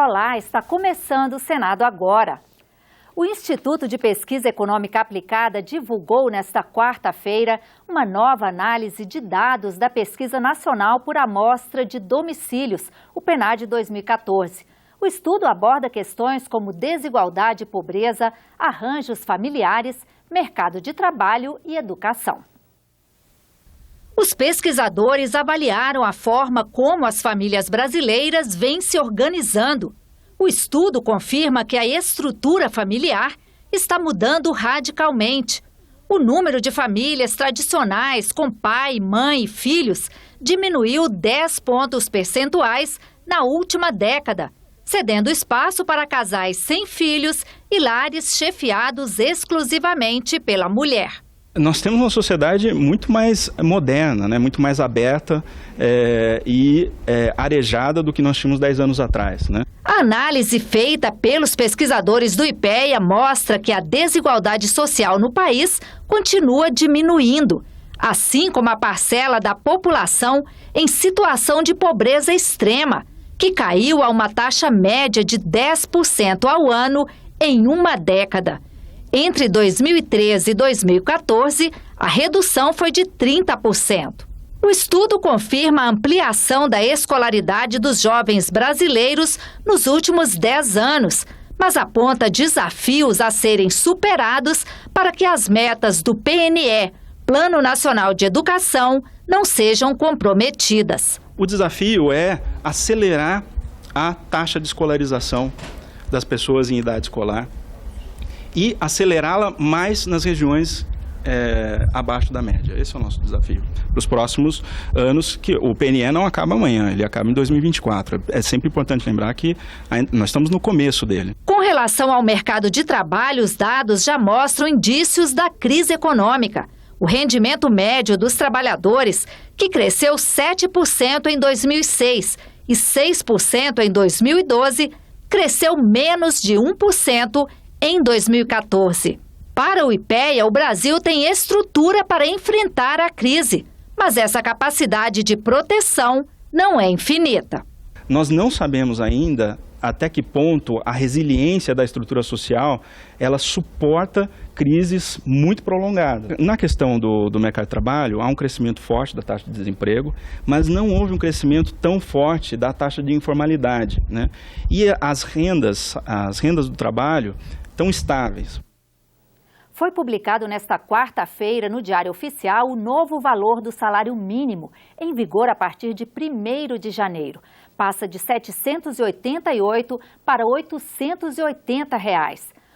Olá, está começando o Senado Agora. O Instituto de Pesquisa Econômica Aplicada divulgou nesta quarta-feira uma nova análise de dados da Pesquisa Nacional por Amostra de Domicílios, o PNAD 2014. O estudo aborda questões como desigualdade e pobreza, arranjos familiares, mercado de trabalho e educação. Os pesquisadores avaliaram a forma como as famílias brasileiras vêm se organizando. O estudo confirma que a estrutura familiar está mudando radicalmente. O número de famílias tradicionais com pai, mãe e filhos diminuiu 10 pontos percentuais na última década, cedendo espaço para casais sem filhos e lares chefiados exclusivamente pela mulher. Nós temos uma sociedade muito mais moderna, né? Muito mais aberta e arejada do que nós tínhamos 10 anos atrás, né? A análise feita pelos pesquisadores do IPEA mostra que a desigualdade social no país continua diminuindo, assim como a parcela da população em situação de pobreza extrema, que caiu a uma taxa média de 10% ao ano em uma década. Entre 2013 e 2014, a redução foi de 30%. O estudo confirma a ampliação da escolaridade dos jovens brasileiros nos últimos 10 anos, mas aponta desafios a serem superados para que as metas do PNE, Plano Nacional de Educação, não sejam comprometidas. O desafio é acelerar a taxa de escolarização das pessoas em idade escolar e acelerá-la mais nas regiões abaixo da média. Esse é o nosso desafio. Para os próximos anos, que o PNE não acaba amanhã, ele acaba em 2024. É sempre importante lembrar que nós estamos no começo dele. Com relação ao mercado de trabalho, os dados já mostram indícios da crise econômica. O rendimento médio dos trabalhadores, que cresceu 7% em 2006 e 6% em 2012, cresceu menos de 1% em 2014. Para o IPEA, o Brasil tem estrutura para enfrentar a crise, mas essa capacidade de proteção não é infinita. Nós não sabemos ainda até que ponto a resiliência da estrutura social ela suporta crises muito prolongadas. Na questão do mercado de trabalho, há um crescimento forte da taxa de desemprego, mas não houve um crescimento tão forte da taxa de informalidade, né? E as rendas do trabalho estão estáveis. Foi publicado nesta quarta-feira no Diário Oficial o novo valor do salário mínimo, em vigor a partir de 1º de janeiro. Passa de R$ 788 para R$ 880.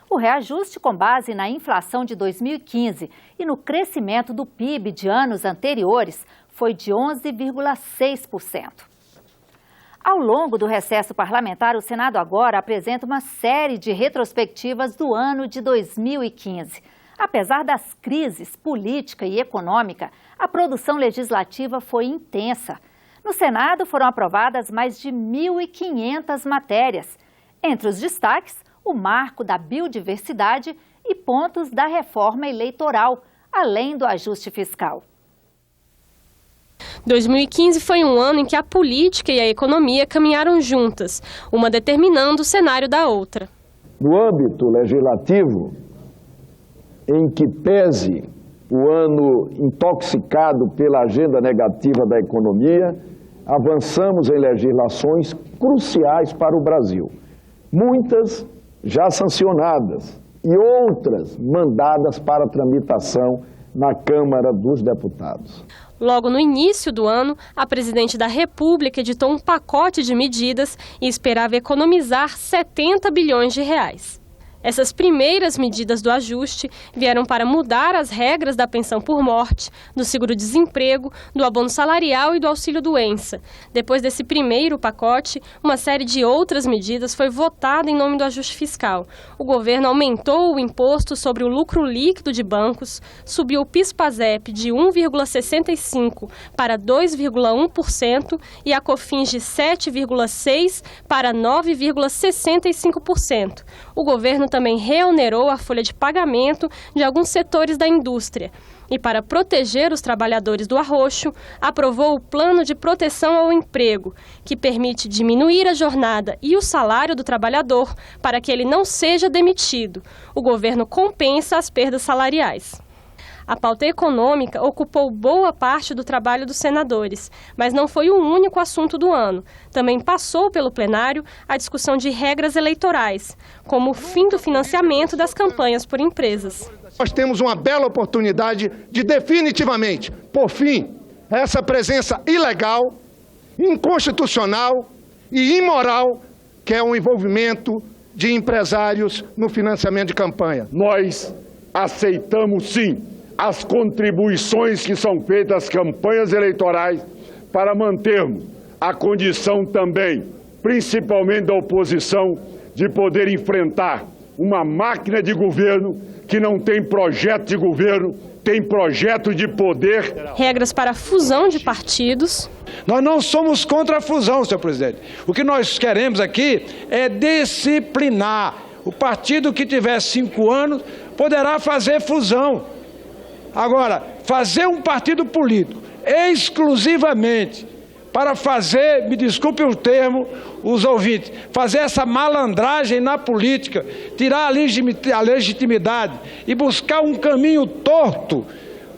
O reajuste com base na inflação de 2015 e no crescimento do PIB de anos anteriores foi de 11,6%. Ao longo do recesso parlamentar, o Senado agora apresenta uma série de retrospectivas do ano de 2015. Apesar das crises política e econômica, a produção legislativa foi intensa. No Senado foram aprovadas mais de 1.500 matérias. Entre os destaques, o marco da biodiversidade e pontos da reforma eleitoral, além do ajuste fiscal. 2015 foi um ano em que a política e a economia caminharam juntas, uma determinando o cenário da outra. No âmbito legislativo, em que pese o ano intoxicado pela agenda negativa da economia, avançamos em legislações cruciais para o Brasil. Muitas já sancionadas e outras mandadas para tramitação na Câmara dos Deputados. Logo no início do ano, a presidente da República editou um pacote de medidas e esperava economizar 70 bilhões de reais. Essas primeiras medidas do ajuste vieram para mudar as regras da pensão por morte, do seguro-desemprego, do abono salarial e do auxílio-doença. Depois desse primeiro pacote, uma série de outras medidas foi votada em nome do ajuste fiscal. O governo aumentou o imposto sobre o lucro líquido de bancos, subiu o PIS/PASEP de 1,65% para 2,1% e a COFINS de 7,6% para 9,65%. O governo também reonerou a folha de pagamento de alguns setores da indústria. E para proteger os trabalhadores do arroxo, aprovou o Plano de Proteção ao Emprego, que permite diminuir a jornada e o salário do trabalhador para que ele não seja demitido. O governo compensa as perdas salariais. A pauta econômica ocupou boa parte do trabalho dos senadores, mas não foi o único assunto do ano. Também passou pelo plenário a discussão de regras eleitorais, como o fim do financiamento das campanhas por empresas. Nós temos uma bela oportunidade de definitivamente, por fim, essa presença ilegal, inconstitucional e imoral, que é o envolvimento de empresários no financiamento de campanha. Nós aceitamos sim as contribuições que são feitas às campanhas eleitorais para mantermos a condição também, principalmente da oposição, de poder enfrentar uma máquina de governo que não tem projeto de governo, tem projeto de poder. Regras para a fusão de partidos. Nós não somos contra a fusão, senhor presidente. O que nós queremos aqui é disciplinar. O partido que tiver 5 anos poderá fazer fusão. Agora, fazer um partido político exclusivamente para fazer, me desculpe o termo, os ouvintes, fazer essa malandragem na política, tirar a legitimidade e buscar um caminho torto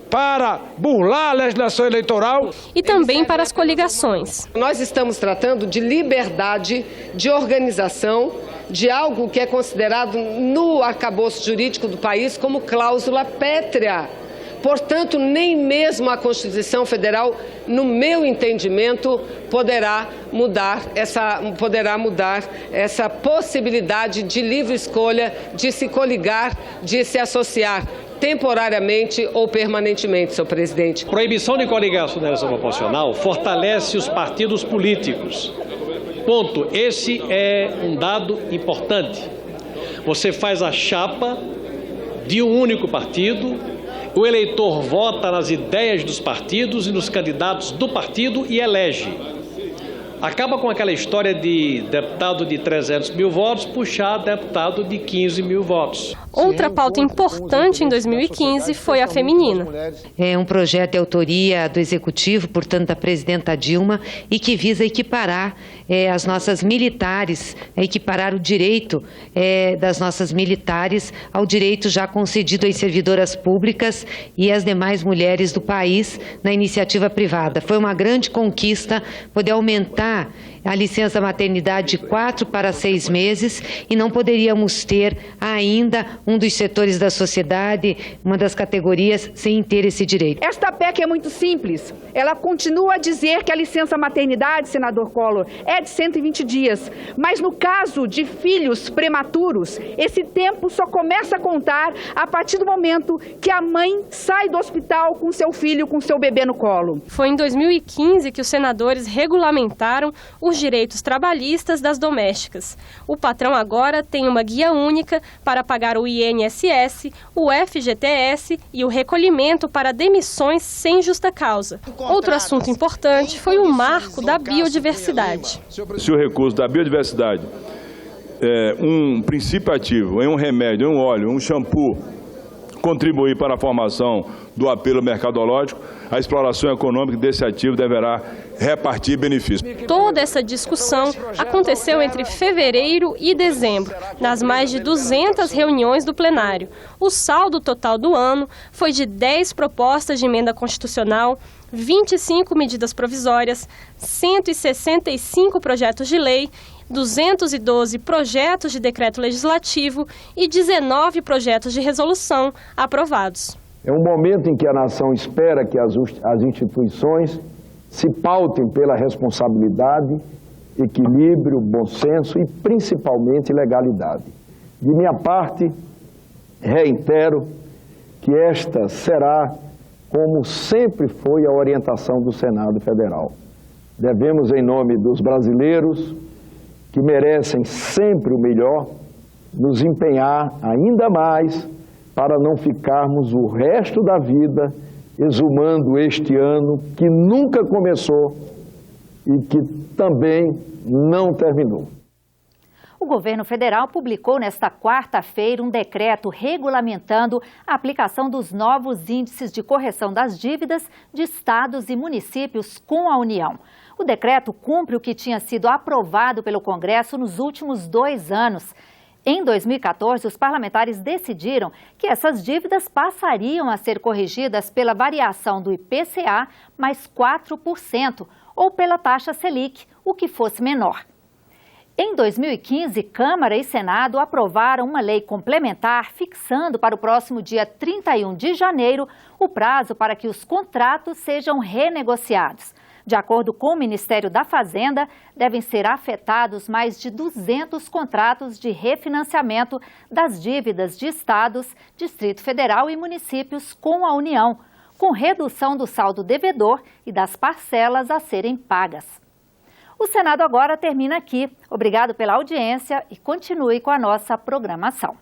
para burlar a legislação eleitoral. E também para as coligações. Nós estamos tratando de liberdade de organização, de algo que é considerado no arcabouço jurídico do país como cláusula pétrea. Portanto, nem mesmo a Constituição Federal, no meu entendimento, poderá mudar essa possibilidade de livre escolha, de se coligar, de se associar temporariamente ou permanentemente, senhor presidente. Proibição de coligação na eleição proporcional fortalece os partidos políticos. Ponto. Esse é um dado importante. Você faz a chapa de um único partido, o eleitor vota nas ideias dos partidos e nos candidatos do partido e elege. Acaba com aquela história de deputado de 300 mil votos puxar deputado de 15 mil votos. Outra pauta importante em 2015 foi a feminina. É um projeto de autoria do Executivo, portanto da presidenta Dilma, e que visa equiparar as nossas militares, equiparar o direito das nossas militares ao direito já concedido às servidoras públicas e às demais mulheres do país na iniciativa privada. Foi uma grande conquista poder aumentar a licença maternidade de 4 para 6 meses e não poderíamos ter ainda um dos setores da sociedade, uma das categorias, sem ter esse direito. Esta PEC é muito simples. Ela continua a dizer que a licença maternidade, senador Collor, é de 120 dias. Mas no caso de filhos prematuros, esse tempo só começa a contar a partir do momento que a mãe sai do hospital com seu filho, com seu bebê no colo. Foi em 2015 que os senadores regulamentaram os direitos trabalhistas das domésticas. O patrão agora tem uma guia única para pagar o INSS, o FGTS e o recolhimento para demissões sem justa causa. Outro assunto importante foi o marco da biodiversidade. Se o recurso da biodiversidade é um princípio ativo, em um remédio, em um óleo, um shampoo, contribuir para a formação do apelo mercadológico, a exploração econômica desse ativo deverá repartir benefícios. Toda essa discussão aconteceu entre fevereiro e dezembro, nas mais de 200 reuniões do plenário. O saldo total do ano foi de 10 propostas de emenda constitucional, 25 medidas provisórias, 165 projetos de lei, 212 projetos de decreto legislativo e 19 projetos de resolução aprovados. É um momento em que a nação espera que as instituições se pautem pela responsabilidade, equilíbrio, bom senso e principalmente legalidade. De minha parte, reitero que esta será, como sempre foi, a orientação do Senado Federal. Devemos, em nome dos brasileiros, que merecem sempre o melhor, nos empenhar ainda mais para não ficarmos o resto da vida exumando este ano que nunca começou e que também não terminou. O governo federal publicou nesta quarta-feira um decreto regulamentando a aplicação dos novos índices de correção das dívidas de estados e municípios com a União. O decreto cumpre o que tinha sido aprovado pelo Congresso nos últimos 2 anos. Em 2014, os parlamentares decidiram que essas dívidas passariam a ser corrigidas pela variação do IPCA mais 4% ou pela taxa Selic, o que fosse menor. Em 2015, Câmara e Senado aprovaram uma lei complementar fixando para o próximo dia 31 de janeiro o prazo para que os contratos sejam renegociados. De acordo com o Ministério da Fazenda, devem ser afetados mais de 200 contratos de refinanciamento das dívidas de estados, Distrito Federal e municípios com a União, com redução do saldo devedor e das parcelas a serem pagas. O Senado Agora termina aqui. Obrigado pela audiência e continue com a nossa programação.